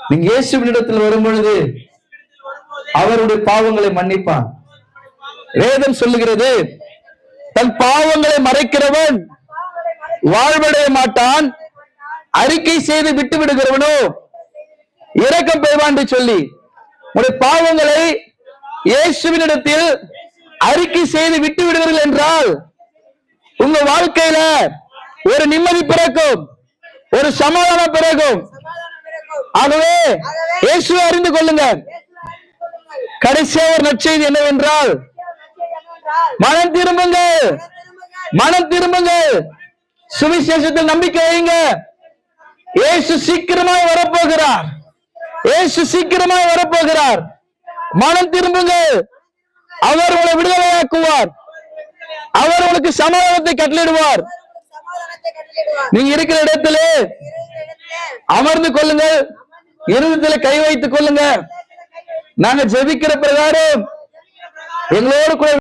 நீங்க இயேசுவினிடத்தில் வரும் பொழுது அவருடைய பாவங்களை மன்னிப்பான். வேதம் சொல்லுகிறது, தன் பாவங்களை மறைக்கிறவன் வாழ்வடைய மாட்டான், அறிக்கை செய்து விட்டு விடுகிறவனோ இரக்கம் பெறுவான் என்று சொல்லி, உடைய பாவங்களை இயேசுவினிடத்தில் அறிக்கை செய்து விட்டு விடுவீர்கள் என்றால் உங்க வாழ்க்கையில ஒரு நிம்மதி பிறக்கும், ஒரு சமாதானம் பிறக்கும். ஆகவே இயேசுவை அறிந்து கொள்ளுங்க. கடைசியாக ஒரு நற்செய்தி என்னவென்றால், மனம் திரும்புங்கள், மனம் திரும்புங்கள், சுவிசேஷத்தில் நம்பிக்கை வையுங்க. இயேசு சீக்கிரமாய் வரப்போகிறார், இயேசு சீக்கிரமாய் வரப்போகிறார். மனம் திரும்புங்கள், அவர் உங்களை விடுதலையாக்குவார், அவர் உங்களுக்கு சமாதானத்தை கட்டளையிடுவார். நீங்க இருக்கிற இடத்திலே அமர்ந்து கொள்ளுங்கள், இருதயத்தில் கை வைத்துக் கொள்ளுங்க. நாங்க ஜெபிக்கிற பிரகாரம் எங்களோடு கூட